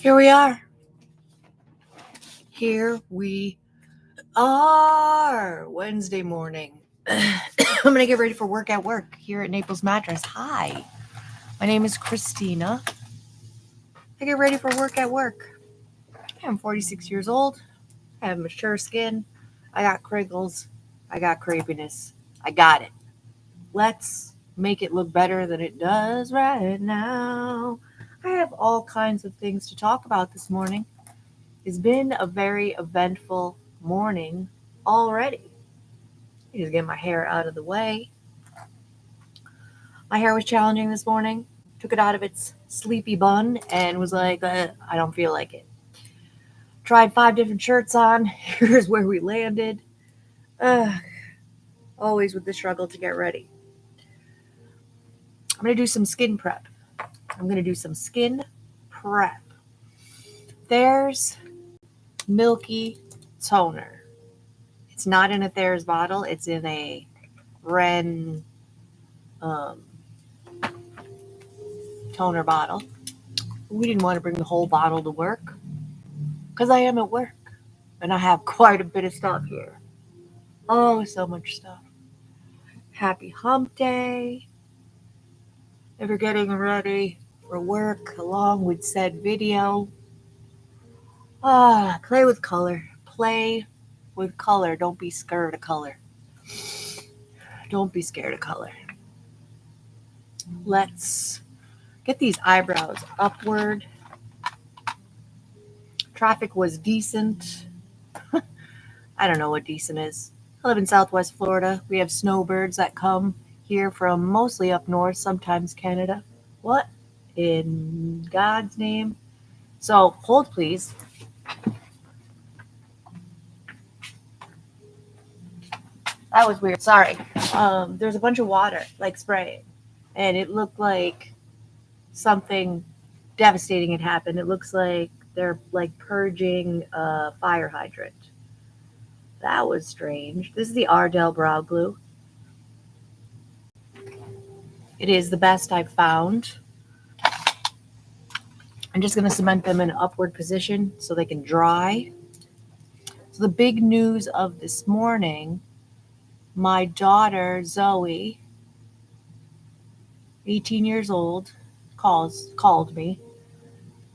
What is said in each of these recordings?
Here we are. Here we are. Wednesday morning. I'm going to get ready for work at work here at Naples Mattress. Hi. My name is Christina. I get ready for work at work. I'm 46 years old. I have mature skin. I got crinkles. I got crepiness. I got it. Let's make it look better than it does right now. I have all kinds of things to talk about this morning. It's been a very eventful morning already. I just get my hair out of the way. My hair was challenging this morning. Took it out of its sleepy bun and was like, I don't feel like it. Tried 5 different shirts on. Here's where we landed. Always with the struggle to get ready. I'm going to do some skin prep. There's Milky Toner. It's not in a Thayer's bottle. It's in a Ren toner bottle. We didn't want to bring the whole bottle to work because I am at work and I have quite a bit of stuff here. Oh, so much stuff. Happy hump day. If you're getting ready for work along with said video, play with color. Play with color. Don't be scared of color. Don't be scared of color. Let's get these eyebrows upward. Traffic was decent. I don't know what decent is. I live in Southwest Florida. We have snowbirds that come here from mostly up north, sometimes Canada. What in God's name? So hold, please. That was weird. Sorry. There's a bunch of water, like spraying, and it looked like something devastating had happened. It looks like they're like purging a fire hydrant. That was strange. This is the Ardell Brow Glue. It is the best I've found. I'm just going to cement them in an upward position so they can dry. So the big news of this morning, my daughter Zoe, 18 years old, called me.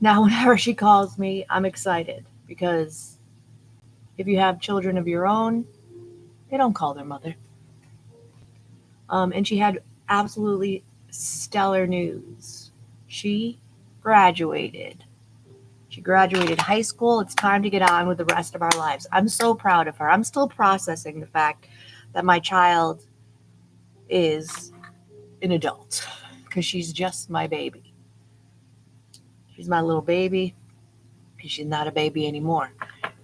Now whenever she calls me, I'm excited because if you have children of your own, they don't call their mother. And she had absolutely stellar news. She graduated. She graduated high school. It's time to get on with the rest of our lives. I'm so proud of her. I'm still processing the fact that my child is an adult because she's just my baby. She's my little baby. She's not a baby anymore.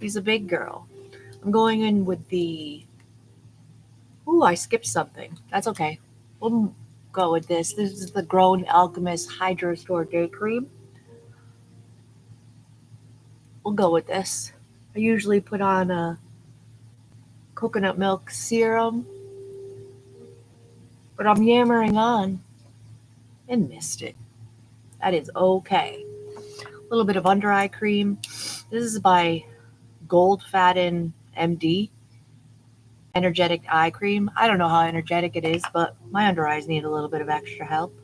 She's a big girl. I'm going in with the... Ooh, I skipped something. That's okay. We'll go with this. This is the Grown Alchemist Hydro Store Day Cream. We'll go with this. I usually put on a coconut milk serum, but I'm yammering on and missed it. That is okay. A little bit of under eye cream. This is by Gold Fatten MD. Energetic eye cream. I don't know how energetic it is, but my under eyes need a little bit of extra help.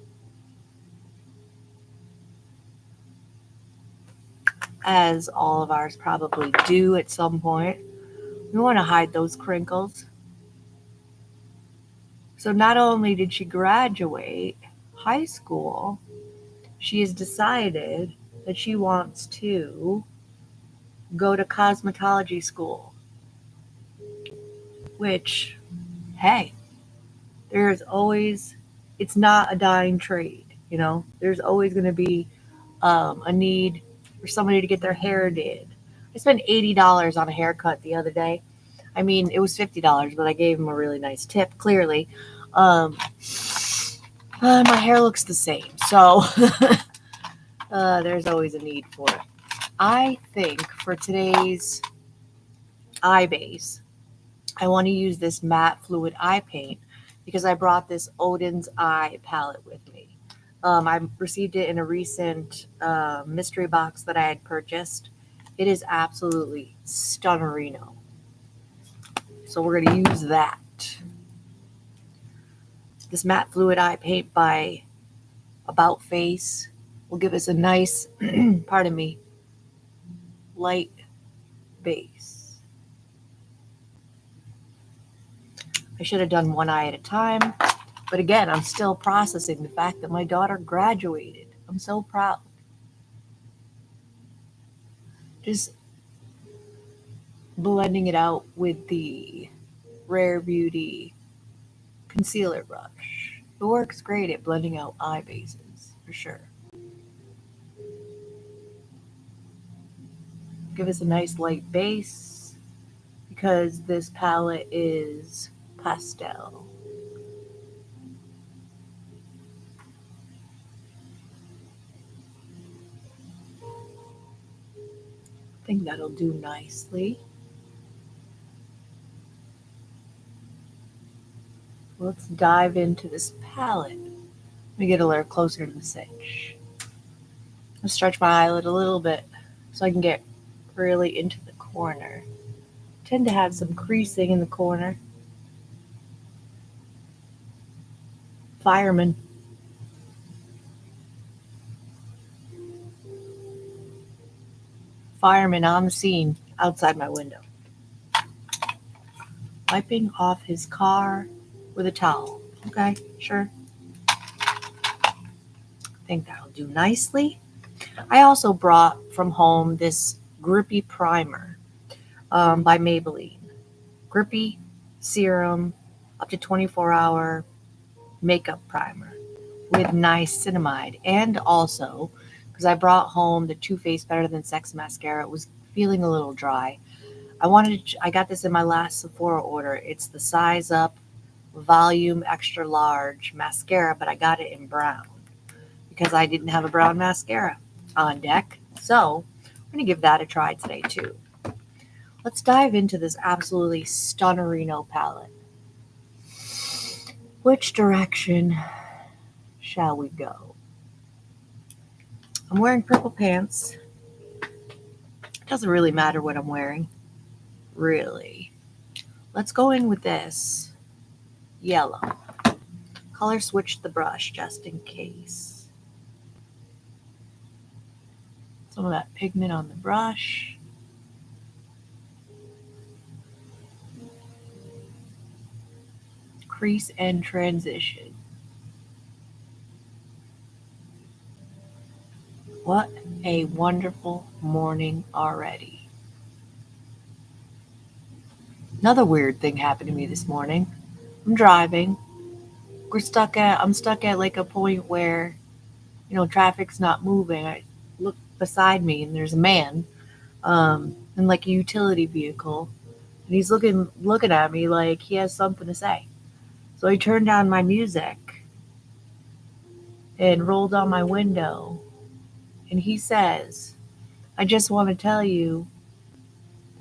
As all of ours probably do at some point. We want to hide those crinkles. So not only did she graduate high school, she has decided that she wants to go to cosmetology school. Which, hey, it's not a dying trade, you know? There's always going to be a need for somebody to get their hair did. I spent $80 on a haircut the other day. I mean, it was $50, but I gave him a really nice tip, clearly. My hair looks the same, so there's always a need for it. I think for today's eye base, I want to use this matte fluid eye paint because I brought this Odin's Eye palette with me. I received it in a recent mystery box that I had purchased. It is absolutely stunnerino. So we're going to use that. This matte fluid eye paint by About Face will give us a nice, pardon me, light base. I should have done one eye at a time. But again, I'm still processing the fact that my daughter graduated. I'm so proud. Just blending it out with the Rare Beauty concealer brush. It works great at blending out eye bases, for sure. Give us a nice light base because this palette is pastel. I think that'll do nicely. Let's dive into this palette. Let me get a little closer to the cinch. I'll stretch my eyelid a little bit so I can get really into the corner. I tend to have some creasing in the corner. Fireman. Fireman on the scene outside my window. Wiping off his car with a towel. Okay, sure. I think that'll do nicely. I also brought from home this Grippy Primer by Maybelline. Grippy Serum up to 24-hour makeup primer with niacinamide. And also, because I brought home the Too Faced Better Than Sex mascara, it was feeling a little dry. I got this in my last Sephora order. It's the Size Up Volume Extra Large mascara, but I got it in brown because I didn't have a brown mascara on deck. So I'm going to give that a try today too. Let's dive into this absolutely stunnerino palette. Which direction shall we go? I'm wearing purple pants. It doesn't really matter what I'm wearing, really. Let's go in with this yellow. Color switch the brush just in case. Some of that pigment on the brush. Crease and transition. What a wonderful morning already. Another weird thing happened to me this morning. I'm driving. I'm stuck at like a point where, traffic's not moving. I look beside me and there's a man in like a utility vehicle. And he's looking at me like he has something to say. So I turned down my music and rolled down my window. And he says, I just want to tell you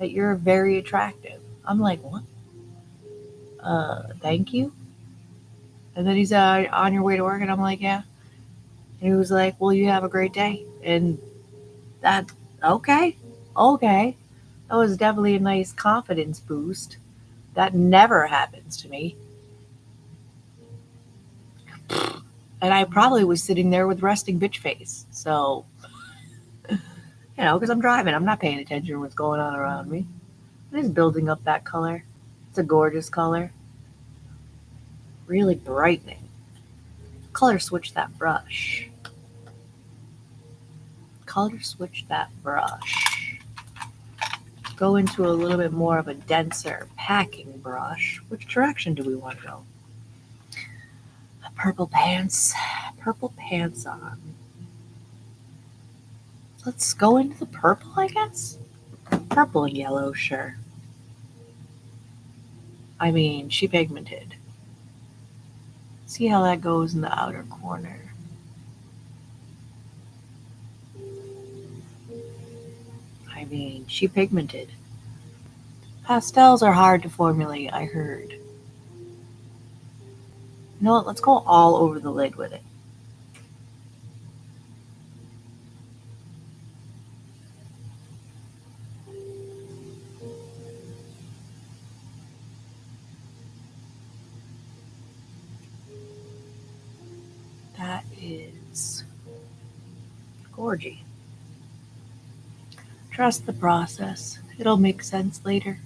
that you're very attractive. I'm like, what? Thank you. And then he said, on your way to work? And I'm like, yeah. And he was like, well, you have a great day. And that, okay. That was definitely a nice confidence boost. That never happens to me. And I probably was sitting there with resting bitch face. So, because I'm driving, I'm not paying attention to what's going on around me. I'm just building up that color. It's a gorgeous color. Really brightening. Color switch that brush. Go into a little bit more of a denser packing brush. Which direction do we want to go? Purple pants on. Let's go into the purple, I guess. Purple and yellow, sure. I mean, she pigmented. See how that goes in the outer corner. I mean, she pigmented. Pastels are hard to formulate, I heard. You know what? Let's go all over the lid with it. Gorgy. Trust the process. It'll make sense later.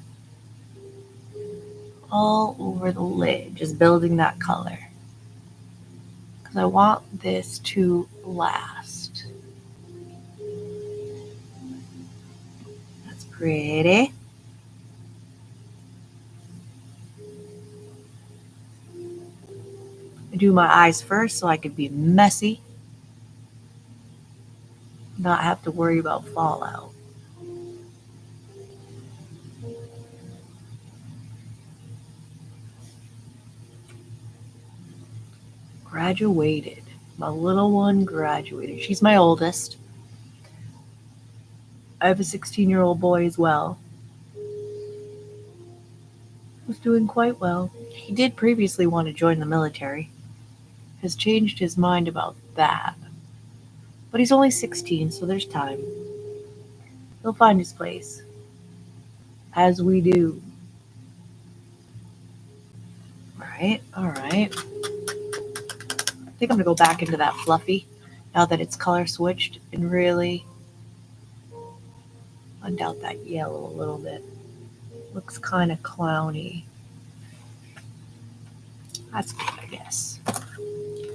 All over the lid, just building that color. Because I want this to last. That's pretty. I do my eyes first so I could be messy. Not have to worry about fallout. Graduated. My little one graduated. She's my oldest. I have a 16-year-old boy as well. Who's doing quite well. He did previously want to join the military. Has changed his mind about that. But he's only 16, so there's time. He'll find his place. As we do. Alright. I think I'm going to go back into that fluffy now that it's color switched and really blend out that yellow a little bit. Looks kind of clowny. That's good, I guess.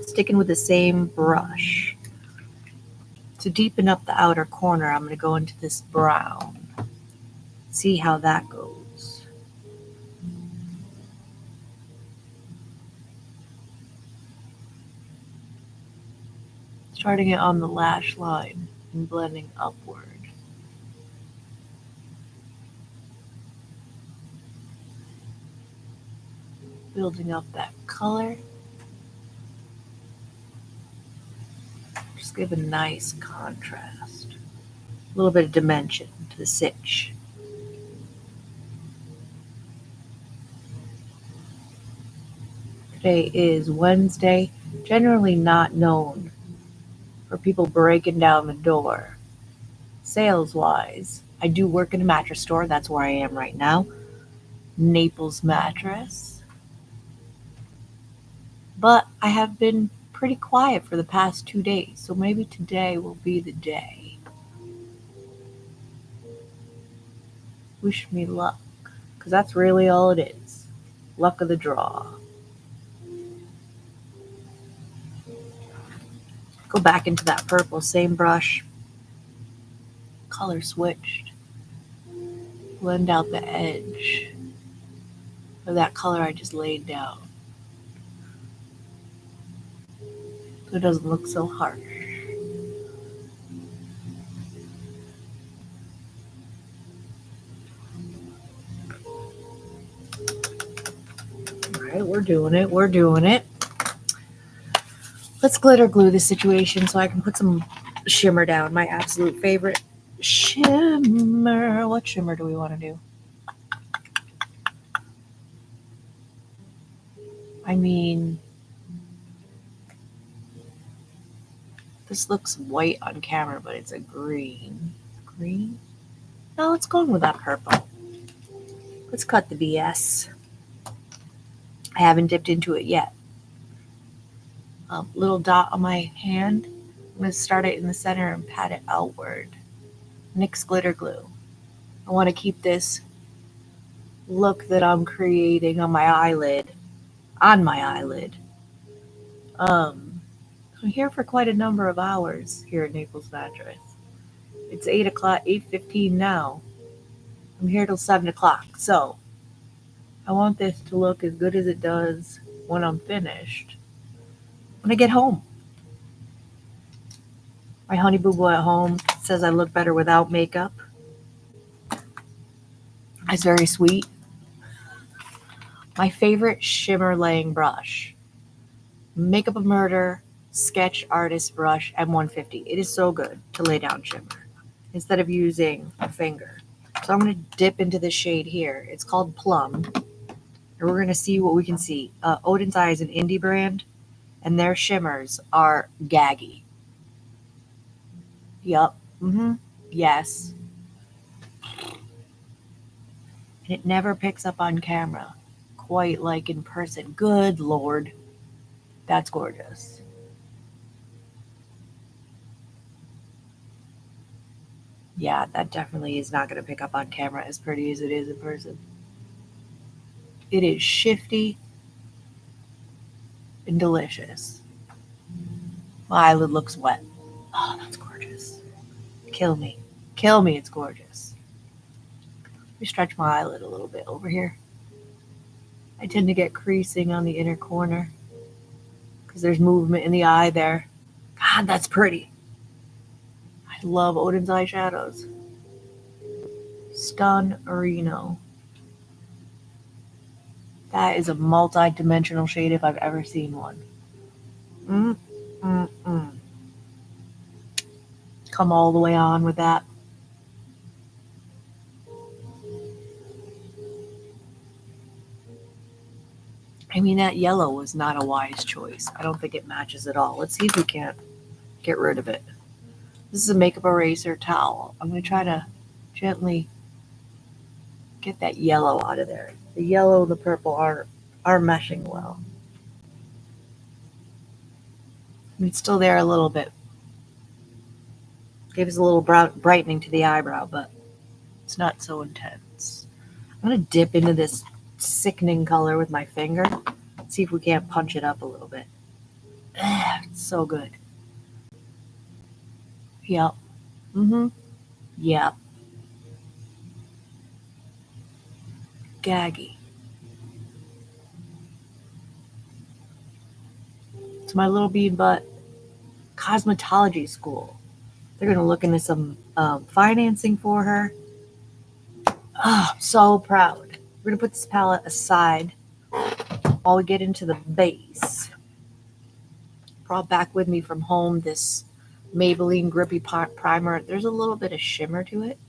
Sticking with the same brush. To deepen up the outer corner, I'm going to go into this brown. See how that goes. Starting it on the lash line and blending upward. Building up that color. Just give a nice contrast. A little bit of dimension to the stitch. Today is Wednesday, generally not known for people breaking down the door. Sales-wise, I do work in a mattress store. That's where I am right now. Naples Mattress. But I have been pretty quiet for the past 2 days, so maybe today will be the day. Wish me luck, because that's really all it is. Luck of the draw. Go back into that purple, same brush. Color switched. Blend out the edge of that color I just laid down. So it doesn't look so harsh. Alright, we're doing it. Let's glitter glue this situation so I can put some shimmer down. My absolute favorite shimmer. What shimmer do we want to do? I mean, this looks white on camera, but it's a green. Green? No, let's go with that purple. Let's cut the BS. I haven't dipped into it yet. A little dot on my hand. I'm going to start it in the center and pat it outward. NYX glitter glue. I want to keep this look that I'm creating on my eyelid. I'm here for quite a number of hours here at Naples Mattress. It's 8:15 now. I'm here till 7 o'clock. So I want this to look as good as it does when I'm finished. When I get home. My honey boo boo at home says I look better without makeup. It's very sweet. My favorite shimmer laying brush. Makeup of Murder Sketch Artist Brush M150. It is so good to lay down shimmer instead of using a finger. So I'm going to dip into the shade here. It's called Plum. And we're going to see what we can see. Odin's Eye is an indie brand, and their shimmers are gaggy. Yup. Yes. And it never picks up on camera, quite like in person. Good Lord. That's gorgeous. Yeah, that definitely is not going to pick up on camera as pretty as it is in person. It is shifty and delicious. My eyelid looks wet. Oh, that's gorgeous. Kill me. Kill me, it's gorgeous. Let me stretch my eyelid a little bit over here. I tend to get creasing on the inner corner because there's movement in the eye there. God, that's pretty. I love Odin's eyeshadows. Stunnerino. That is a multi-dimensional shade if I've ever seen one. Mm, mm, mm. Come all the way on with that. I mean, that yellow was not a wise choice. I don't think it matches at all. Let's see if we can't get rid of it. This is a makeup eraser towel. I'm going to try to gently get that yellow out of there. The yellow and the purple are meshing well. I mean, it's still there a little bit. Gives a little brightening to the eyebrow, but it's not so intense. I'm going to dip into this sickening color with my finger. See if we can't punch it up a little bit. It's so good. Yep. Mm-hmm. Yep. Gaggy. It's my little bean butt cosmetology school. They're going to look into some financing for her. Oh, I'm so proud. We're going to put this palette aside while we get into the base. Brought back with me from home this Maybelline Grippy Primer. There's a little bit of shimmer to it.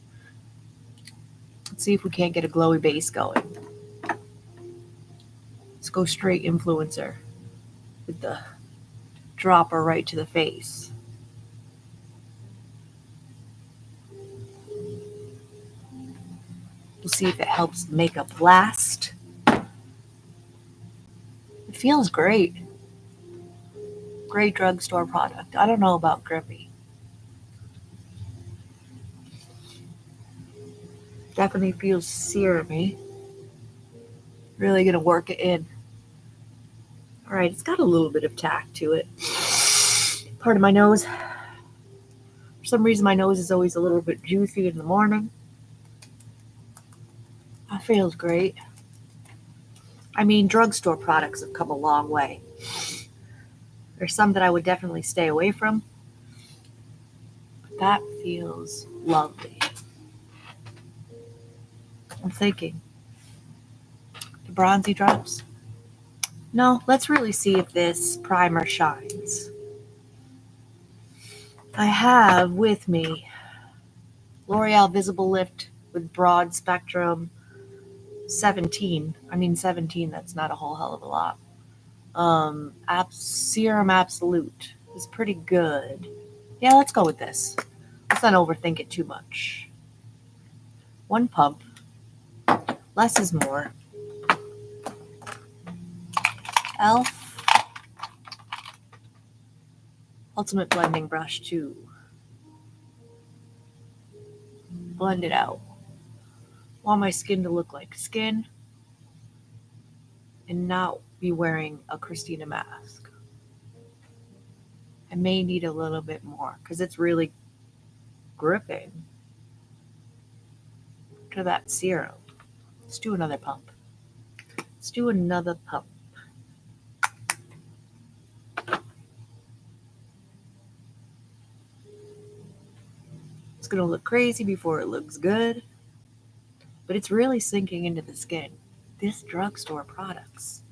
Let's see if we can't get a glowy base going. Let's go straight influencer with the dropper right to the face. We'll see if it helps makeup last. It feels great. Great drugstore product. I don't know about Grippy. Definitely feels serumy. Really gonna work it in. All right, it's got a little bit of tact to it. Part of my nose. For some reason, my nose is always a little bit juicy in the morning. That feels great. I mean, drugstore products have come a long way. There's some that I would definitely stay away from. But that feels lovely. I'm thinking. The bronzy drops? No, let's really see if this primer shines. I have with me L'Oreal Visible Lift with Broad Spectrum 17. I mean 17, that's not a whole hell of a lot. Serum Absolute is pretty good. Yeah, let's go with this. Let's not overthink it too much. One pump. Less is more. e.l.f. Ultimate Blending Brush 2. Blend it out. Want my skin to look like skin and not be wearing a Christina mask. I may need a little bit more because it's really gripping to that serum. Let's do another pump. Let's do another pump. It's going to look crazy before it looks good, but it's really sinking into the skin. This drugstore products.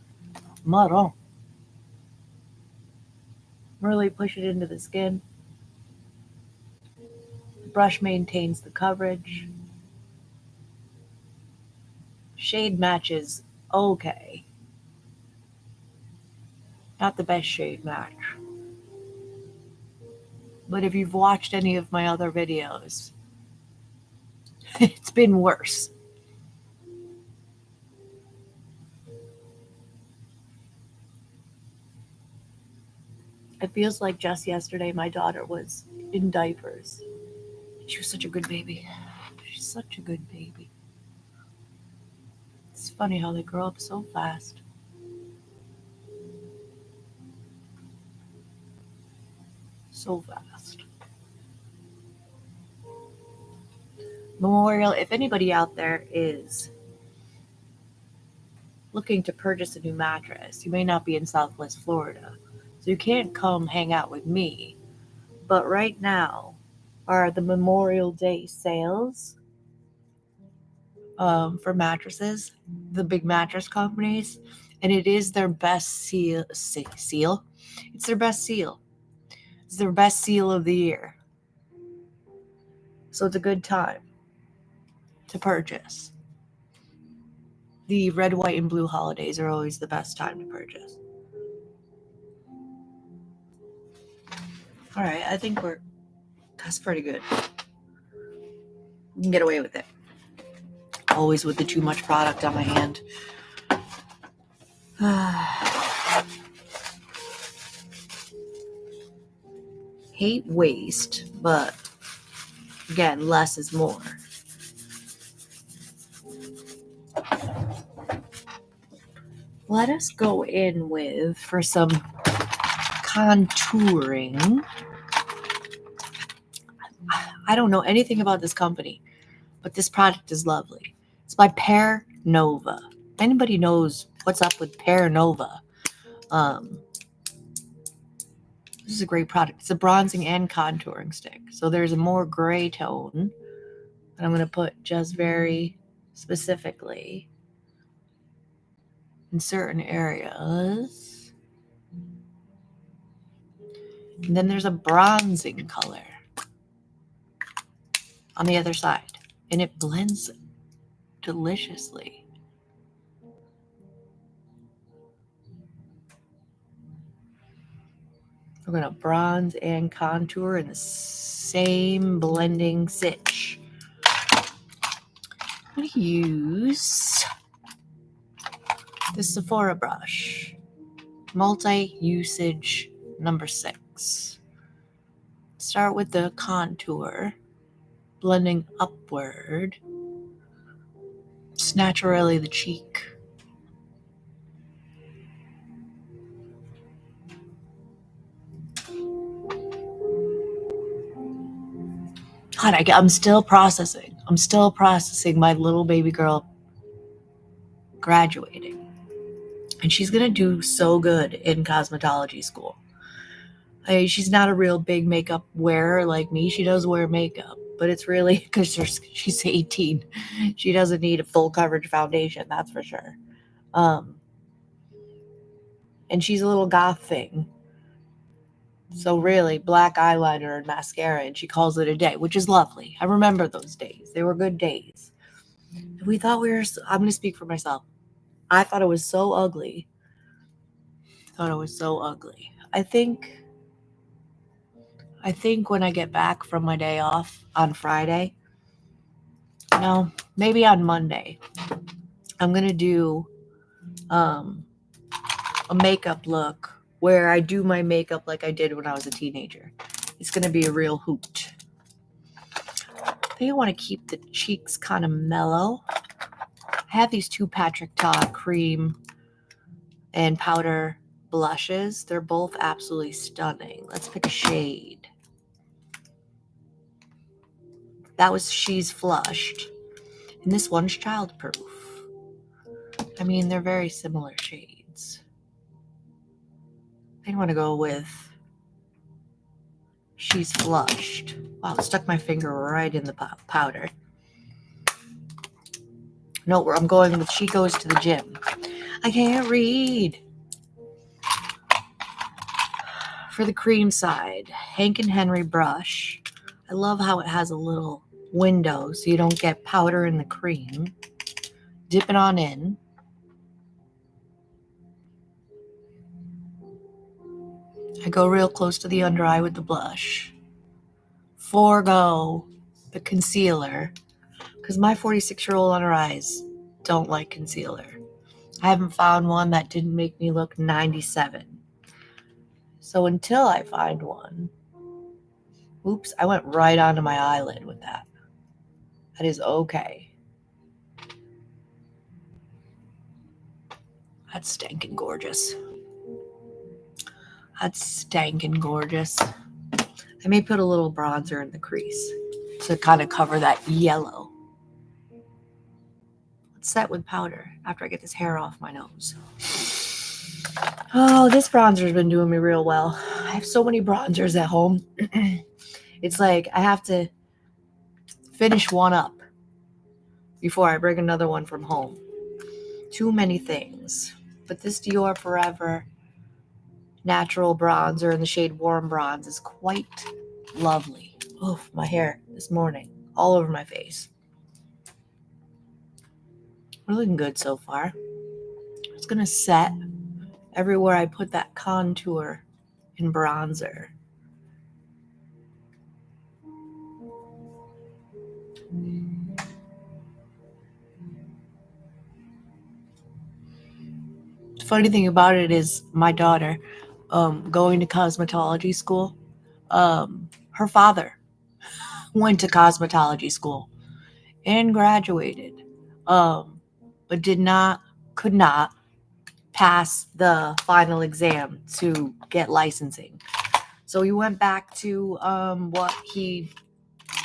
Marron. Really push it into the skin. The brush maintains the coverage. Shade matches okay. Not the best shade match. But if you've watched any of my other videos, it's been worse. It feels like just yesterday my daughter was in diapers. She was such a good baby. She's such a good baby. It's funny how they grow up so fast. So fast. Memorial, if anybody out there is looking to purchase a new mattress, you may not be in Southwest Florida, so you can't come hang out with me. But right now are the Memorial Day sales for mattresses, the big mattress companies, and it is their best seal. It's their best seal. It's their best seal of the year. So it's a good time to purchase. The red, white, and blue holidays are always the best time to purchase. All right, I think that's pretty good. You can get away with it. Always with the too much product on my hand. Hate waste, but again, less is more. Let us go in with, for some contouring. I don't know anything about this company, but this product is lovely. It's by Pear Nova. If anybody knows what's up with Pear Nova, this is a great product. It's a bronzing and contouring stick. So there's a more gray tone that I'm going to put just very specifically in certain areas. And then there's a bronzing color on the other side. And it blends deliciously. We're going to bronze and contour in the same blending stitch. I'm going to use the Sephora brush, multi-usage number 6. Start with the contour, blending upward. It's naturally the cheek. God, I'm still processing. I'm still processing my little baby girl graduating. And she's going to do so good in cosmetology school. She's not a real big makeup wearer like me. She does wear makeup, but it's really because she's 18. She doesn't need a full coverage foundation, that's for sure. And she's a little goth thing. So really, black eyeliner and mascara, and she calls it a day, which is lovely. I remember those days. They were good days. We thought I'm going to speak for myself. I thought it was so ugly. I think when I get back from my day off on Friday, maybe on Monday, I'm going to do a makeup look where I do my makeup like I did when I was a teenager. It's going to be a real hoot. I think I want to keep the cheeks kind of mellow. I have these 2 Patrick Ta cream and powder blushes. They're both absolutely stunning. Let's pick a shade. That was She's Flushed. And this one's Childproof. I mean, they're very similar shades. I think I want to go with She's Flushed. Wow, I stuck my finger right in the powder. No, I'm going with She Goes to the Gym. I can't read. For the cream side, Hank and Henry brush. I love how it has a little window so you don't get powder in the cream. Dip it on in. I go real close to the under eye with the blush. Forgo the concealer because my 46-year-old under eyes don't like concealer. I haven't found one that didn't make me look 97. So until I find one, Oops, I went right onto my eyelid with that. That is okay. That's stinking gorgeous. That's stinking gorgeous. I may put a little bronzer in the crease to kind of cover that yellow. Let's set with powder after I get this hair off my nose. Oh, this bronzer's been doing me real well. I have so many bronzers at home. It's like I have to finish one up before I bring another one from home. Too many things. But this Dior Forever natural bronzer in the shade Warm Bronze is quite lovely. Oh, my hair this morning, all over my face. We're looking good so far. It's going to set everywhere I put that contour in bronzer. The funny thing about it is my daughter going to cosmetology school. Her father went to cosmetology school and graduated, but could not pass the final exam to get licensing. So he went back to what he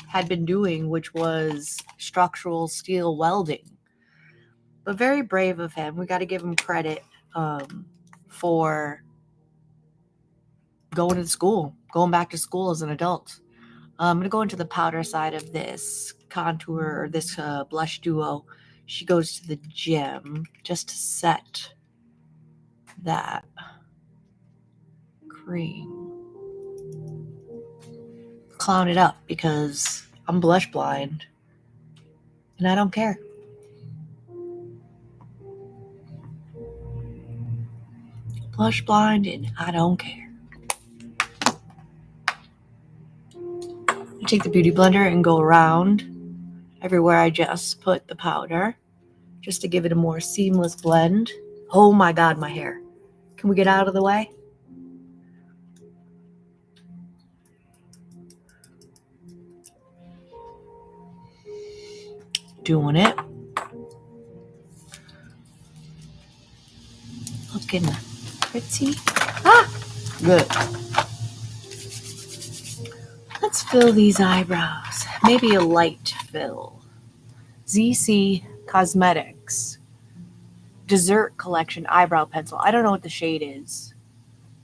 had been doing, which was structural steel welding. But very brave of him. We got to give him credit for going back to school as an adult. I'm going to go into the powder side of this contour or this blush duo. She goes to the gym just to set that cream. Clown it up because I'm blush blind and I don't care. Blush blind and I don't care. I take the beauty blender and go around everywhere I just put the powder just to give it a more seamless blend. Oh my God, my hair. Can we get out of the way? Doing it. Looking pretty. Good. Let's fill these eyebrows. Maybe a light fill. ZC Cosmetics Dessert Collection Eyebrow Pencil. I don't know what the shade is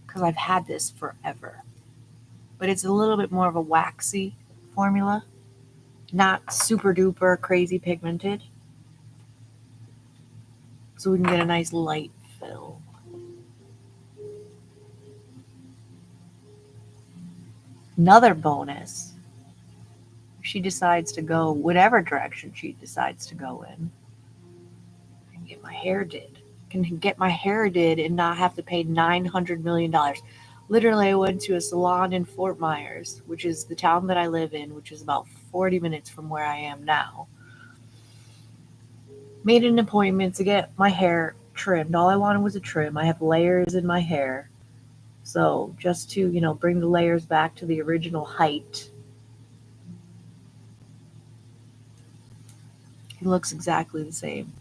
because I've had this forever. But it's a little bit more of a waxy formula. Not super duper crazy pigmented. So we can get a nice light fill. Another bonus, if she decides to go whatever direction she decides to go in, I can get my hair did. And not have to pay $900 million. Literally, I went to a salon in Fort Myers, which is the town that I live in, which is about 40 minutes from where I am now. Made an appointment to get my hair trimmed. All I wanted was a trim. I have layers in my hair. So just to, bring the layers back to the original height. It looks exactly the same.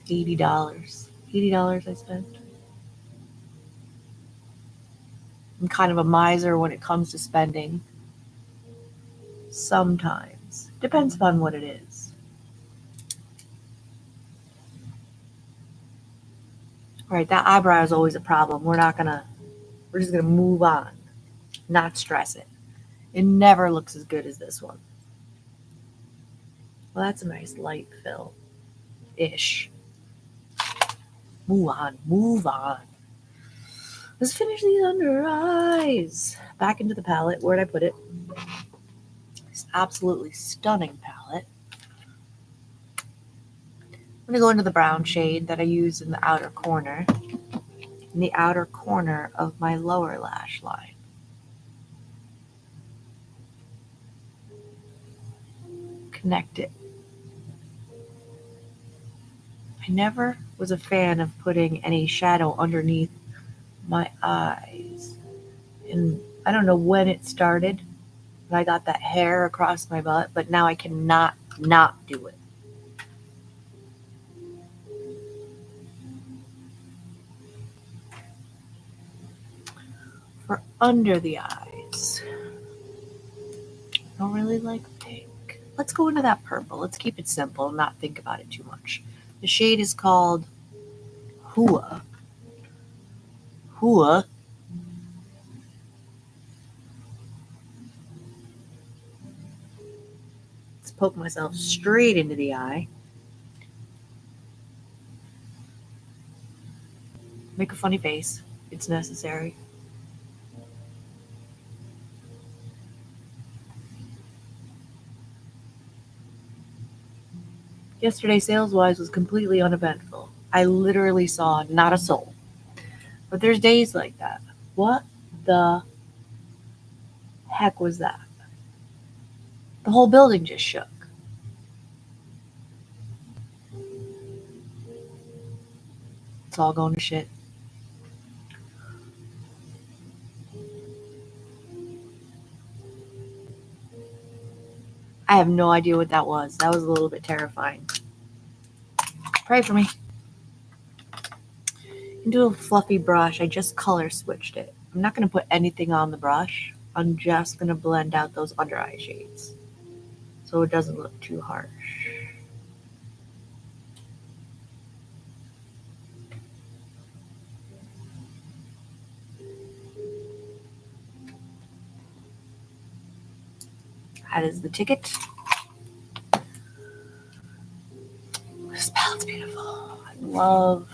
$80. $80 I spent. I'm kind of a miser when it comes to spending. Sometimes. Depends upon what it is. Right, that eyebrow is always a problem. We're just gonna move on. Not stress it. It never looks as good as this one. Well, that's a nice light fill-ish. Move on. Let's finish these under eyes. Back into the palette. Where'd I put it? This absolutely stunning palette. I'm going to go into the brown shade that I use in the outer corner of my lower lash line. Connect it. I never was a fan of putting any shadow underneath my eyes. And I don't know when it started, but I got that hair across my butt, but now I cannot not do it. For under the eyes, I don't really like pink. Let's go into that purple. Let's keep it simple and not think about it too much. The shade is called Hua. Hua. Let's poke myself straight into the eye. Make a funny face. It's necessary. Yesterday, sales-wise, was completely uneventful. I literally saw not a soul. But there's days like that. What the heck was that? The whole building just shook. It's all going to shit. I have no idea what that was. That was a little bit terrifying. Pray for me. Into a fluffy brush, I just color switched it. I'm not going to put anything on the brush. I'm just going to blend out those under eye shades so it doesn't look too harsh. That is the ticket. This palette's beautiful. I love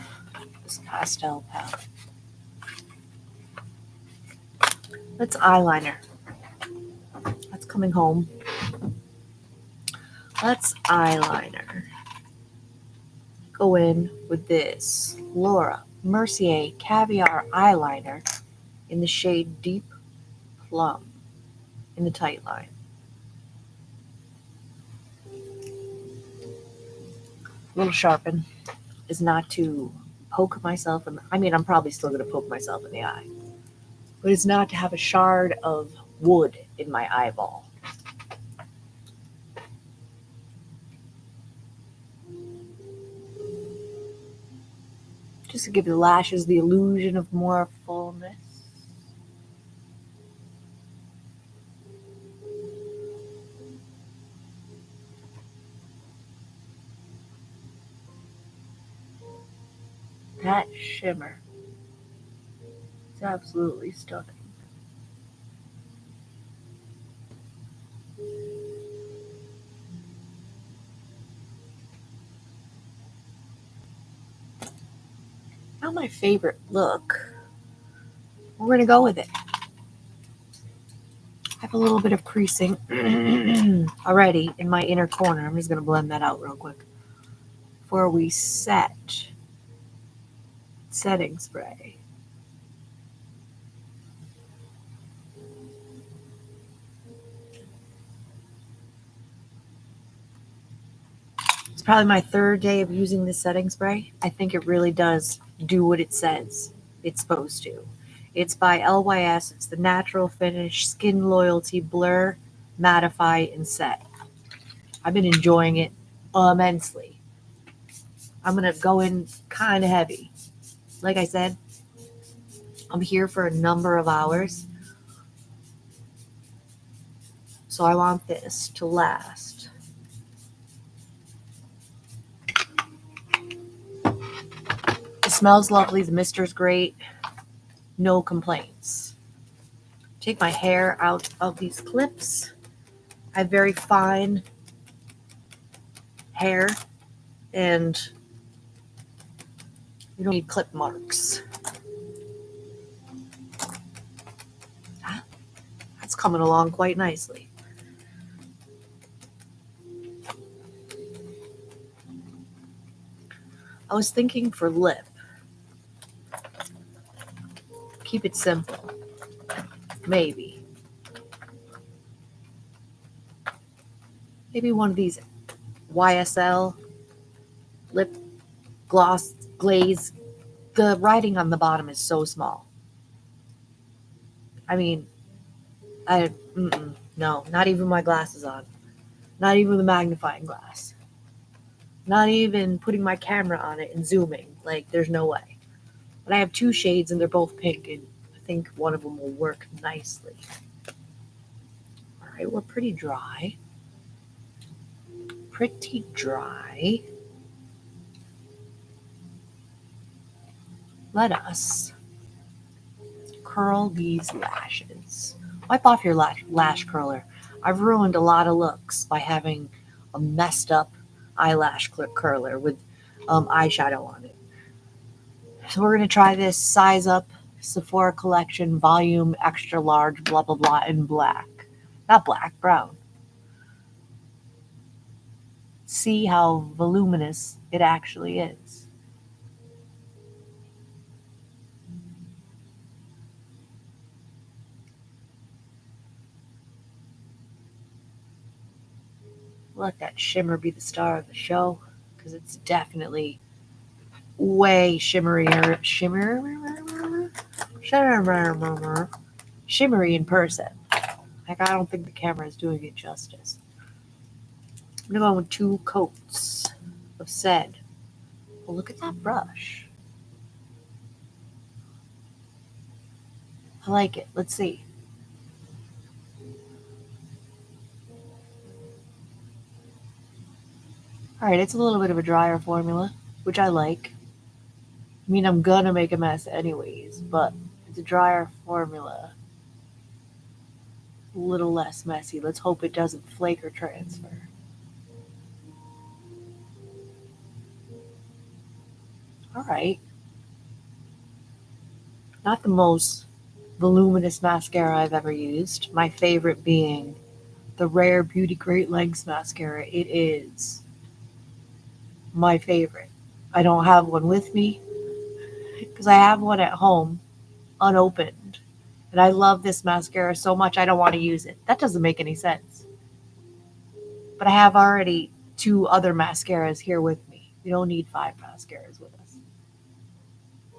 this pastel palette. That's eyeliner. That's coming home. Let's eyeliner. Go in with this Laura Mercier Caviar eyeliner in the shade Deep Plum in the tight line. A little sharpen is not to poke myself in the, I mean, I'm probably still going to poke myself in the eye, but it's not to have a shard of wood in my eyeball. Just to give the lashes the illusion of more fullness. That shimmer is absolutely stunning. Now my favorite look. We're going to go with it. I have a little bit of creasing already in my inner corner. I'm just going to blend that out real quick before we set setting spray. It's probably my third day of using this setting spray. I think it really does do what it says it's supposed to. It's by LYS. It's the Natural Finish Skin Loyalty Blur, Mattify, and Set. I've been enjoying it immensely. I'm going to go in kind of heavy. Like I said, I'm here for a number of hours. So I want this to last. It smells lovely. The mister's great. No complaints. Take my hair out of these clips. I have very fine hair and you don't need clip marks. That's coming along quite nicely. I was thinking for lip. Keep it simple. Maybe one of these YSL lip gloss glaze. The writing on the bottom is so small. I mean, No, not even my glasses on. Not even the magnifying glass. Not even putting my camera on it and zooming. Like, there's no way. But I have two shades and they're both pink, and I think one of them will work nicely. All right, we're pretty dry. Pretty dry. Let us curl these lashes. Wipe off your lash curler. I've ruined a lot of looks by having a messed up eyelash curler with eyeshadow on it. So we're going to try this Size Up Sephora Collection Volume Extra Large blah blah blah in black. Not black, brown. See how voluminous it actually is. Let that shimmer be the star of the show, because it's definitely way shimmery in person. Like, I don't think the camera is doing it justice. I'm gonna go with 2 coats of said. Well, look at that brush. I like it. Let's see. All right, it's a little bit of a drier formula, which I like. I mean, I'm gonna make a mess anyways, but it's a drier formula. A little less messy. Let's hope it doesn't flake or transfer. All right. Not the most voluminous mascara I've ever used. My favorite being the Rare Beauty Great Lengths mascara. It is my favorite. I don't have one with me because I have one at home unopened. And I love this mascara so much I don't want to use it. That doesn't make any sense. But I have already 2 other mascaras here with me. We don't need 5 mascaras with us.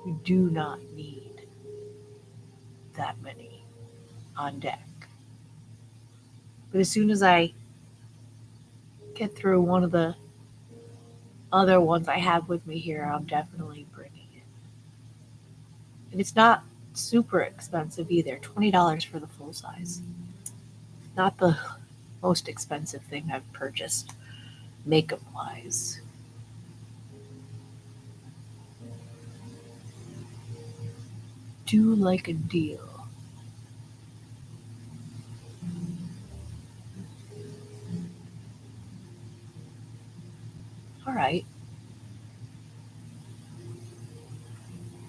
We do not need that many on deck. But as soon as I get through one of the other ones I have with me here, I'm definitely bringing it. And it's not super expensive either. $20 for the full size. Not the most expensive thing I've purchased makeup wise. Do like a deal. All right.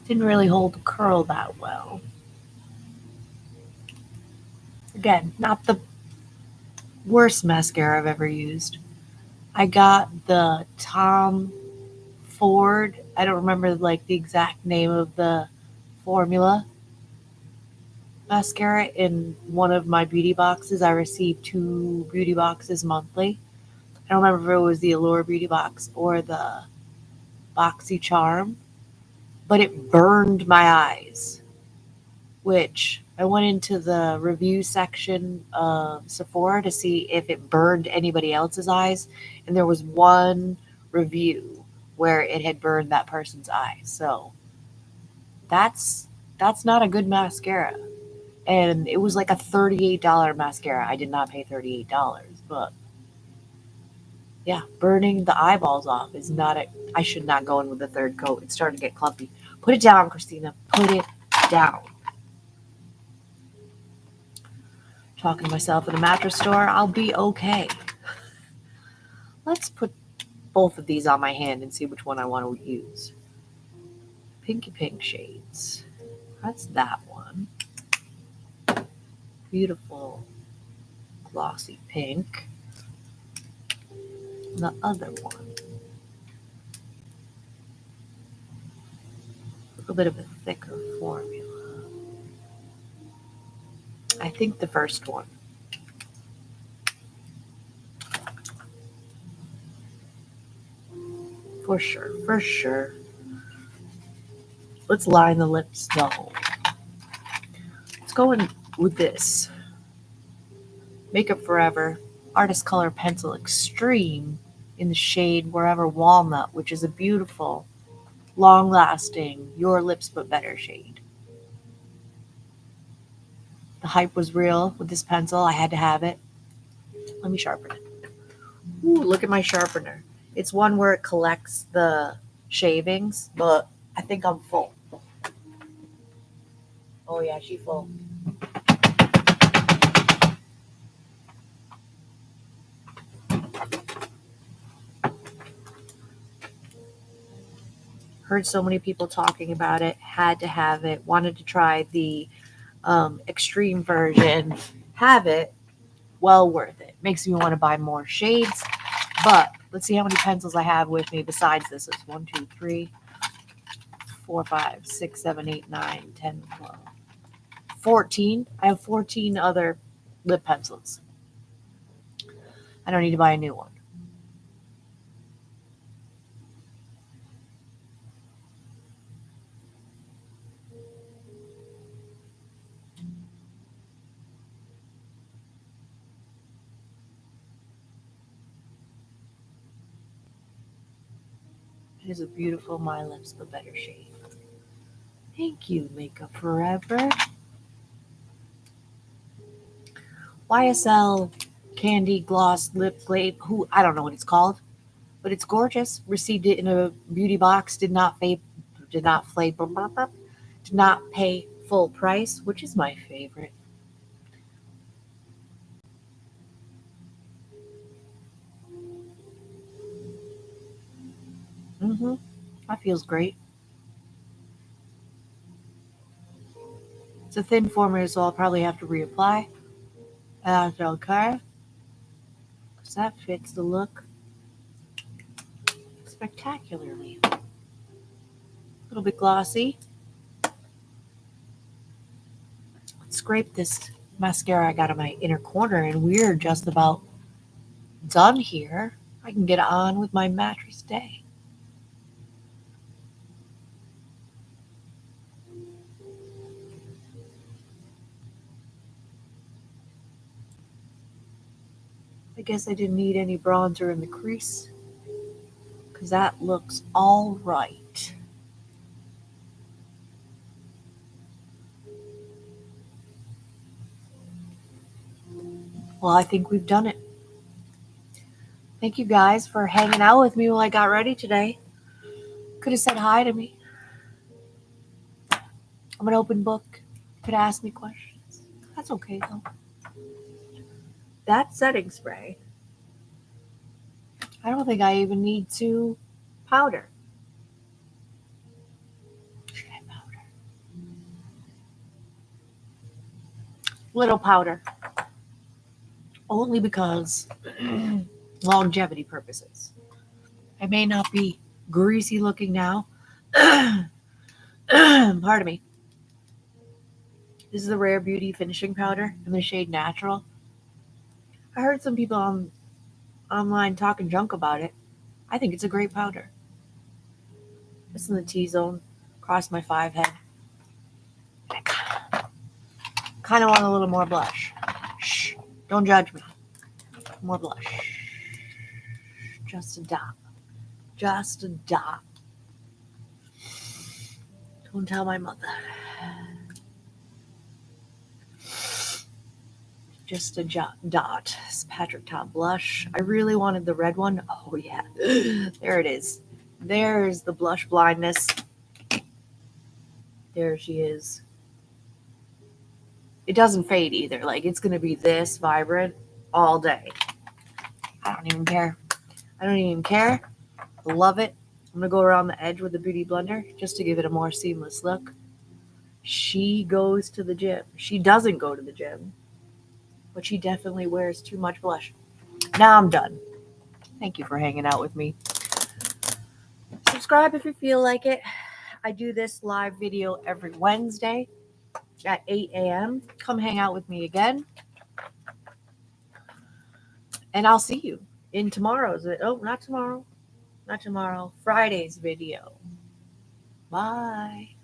Didn't really hold the curl that well. Again, not the worst mascara I've ever used. I got the Tom Ford. I don't remember like the exact name of the formula mascara in one of my beauty boxes. I received 2 beauty boxes monthly. I don't remember if it was the Allure beauty box or the Boxy Charm, but it burned my eyes, which I went into the review section of Sephora to see if it burned anybody else's eyes, and there was one review where it had burned that person's eyes. So that's not a good mascara. And it was like a $38 mascara. I did not pay $38, but yeah, burning the eyeballs off is not a. I should not go in with the 3rd coat. It's starting to get clumpy. Put it down, Christina. Put it down. Talking to myself in a mattress store, I'll be okay. Let's put both of these on my hand and see which one I want to use. Pinky pink shades. That's that one. Beautiful glossy pink. And the other one. A little bit of a thicker formula. I think the first one. For sure, for sure. Let's line the lips though. Let's go in with this Makeup Forever Artist Color Pencil Extreme in the shade Wherever Walnut, which is a beautiful, long-lasting, Your Lips But Better shade. The hype was real with this pencil. I had to have it. Let me sharpen it. Ooh, look at my sharpener. It's one where it collects the shavings, but I think I'm full. Oh yeah, she's full. Heard so many people talking about it, had to have it, wanted to try the extreme version, have it, well worth it. Makes me want to buy more shades, but let's see how many pencils I have with me besides this. It's 1, 2, 3, 4, 5, 6, 7, 8, 9, 10, 12, 14. I have 14 other lip pencils. I don't need to buy a new one. It is a beautiful My Lips But Better shade. Thank you, Makeup Forever. YSL Candy Gloss Lip Glaze. Who I don't know what it's called, but it's gorgeous. Received it in a beauty box. Did not pay full price, which is my favorite. That feels great. It's a thin formula, so I'll probably have to reapply. That's okay, because that fits the look spectacularly. A little bit glossy. Let's scrape this mascara I got in my inner corner, and we're just about done here. I can get on with my mattress day. I guess I didn't need any bronzer in the crease, because that looks all right. Well, I think we've done it. Thank you guys for hanging out with me while I got ready today. Could have said hi to me. I'm an open book. Could ask me questions. That's okay though. That setting spray, I don't think I even need to powder. Should I powder? Little powder. Only because longevity purposes. I may not be greasy looking now. Pardon me. This is the Rare Beauty finishing powder in the shade Natural. I heard some people online talking junk about it. I think it's a great powder. Just in the T-zone, across my 5 head. I kind of want a little more blush. Shh, don't judge me. More blush. Just a dot. Just a dot. Don't tell my mother. Just a dot. It's Patrick Ta blush. I really wanted the red one. Oh yeah, there it is. There's the blush blindness. There she is. It doesn't fade either. Like, it's gonna be this vibrant all day. I don't even care. I don't even care. I love it. I'm gonna go around the edge with the Beauty Blender just to give it a more seamless look. She goes to the gym. She doesn't go to the gym, but she definitely wears too much blush. Now I'm done. Thank you for hanging out with me. Subscribe if you feel like it. I do this live video every Wednesday at 8 a.m. Come hang out with me again. And I'll see you in tomorrow's. Oh, not tomorrow. Not tomorrow. Friday's video. Bye.